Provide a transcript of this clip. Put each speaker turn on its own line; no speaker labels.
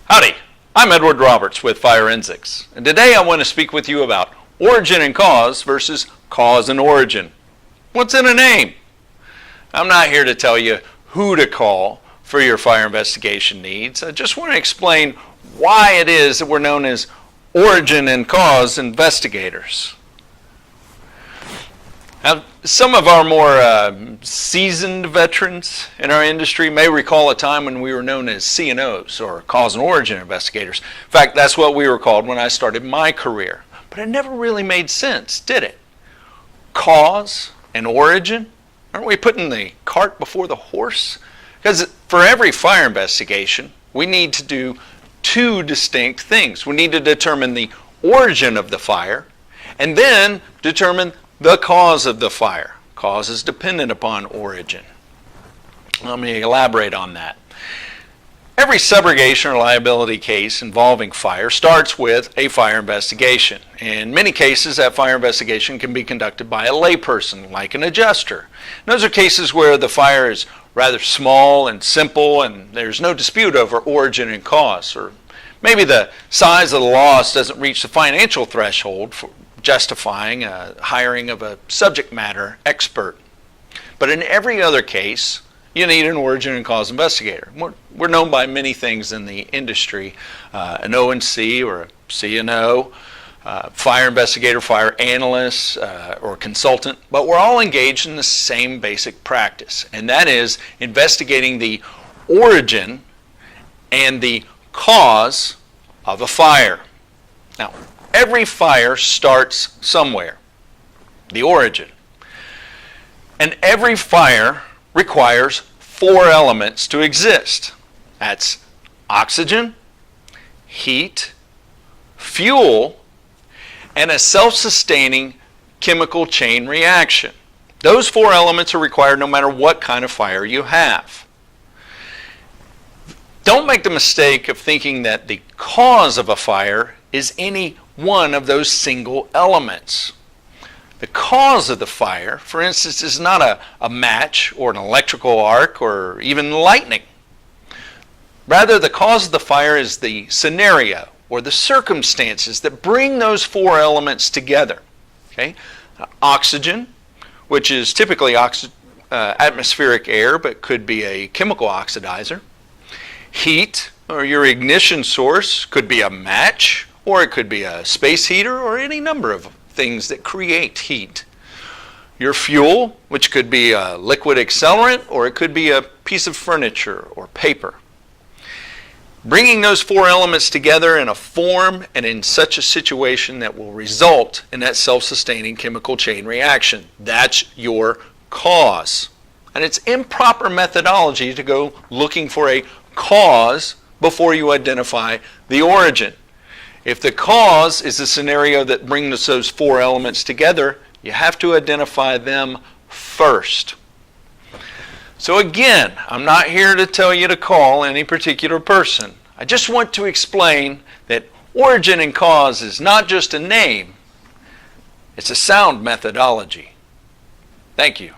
Howdy, I'm Edward Roberts with Forensics, and today I want to speak with you about origin and cause versus cause and origin. What's in a name? I'm not here to tell you who to call for your fire investigation needs. I just want to explain why it is that we're known as origin and cause investigators. Now, some of our more seasoned veterans in our industry may recall a time when we were known as C&Os, or cause and origin investigators. In fact, that's what we were called when I started my career. But it never really made sense, did it? Cause and origin? Aren't we putting the cart before the horse? Because for every fire investigation, we need to do two distinct things. We need to determine the origin of the fire, and then determine the cause of the fire. Cause is dependent upon origin. Let me elaborate on that. Every subrogation or liability case involving fire starts with a fire investigation. In many cases, that fire investigation can be conducted by a layperson, like an adjuster. And those are cases where the fire is rather small and simple and there's no dispute over origin and cause. Or maybe the size of the loss doesn't reach the financial threshold for justifying hiring of a subject matter expert. But in every other case, you need an origin and cause investigator. We're known by many things in the industry, an O&C or a C&O, fire investigator, fire analyst, or consultant, but we're all engaged in the same basic practice, and that is investigating the origin and the cause of a fire. Now, every fire starts somewhere, the origin. And every fire requires four elements to exist. That's oxygen, heat, fuel, and a self-sustaining chemical chain reaction. Those four elements are required no matter what kind of fire you have. Don't make the mistake of thinking that the cause of a fire is any one of those single elements. The cause of the fire, for instance, is not a match or an electrical arc or even lightning. Rather, the cause of the fire is the scenario or the circumstances that bring those four elements together. Okay? Oxygen, which is typically atmospheric air but could be a chemical oxidizer. Heat, or your ignition source, could be a match, or it could be a space heater, or any number of things that create heat. Your fuel, which could be a liquid accelerant, or it could be a piece of furniture or paper. Bringing those four elements together in a form and in such a situation that will result in that self-sustaining chemical chain reaction. That's your cause. And it's improper methodology to go looking for a cause before you identify the origin. If the cause is the scenario that brings those four elements together, you have to identify them first. So again, I'm not here to tell you to call any particular person. I just want to explain that origin and cause is not just a name, it's a sound methodology. Thank you.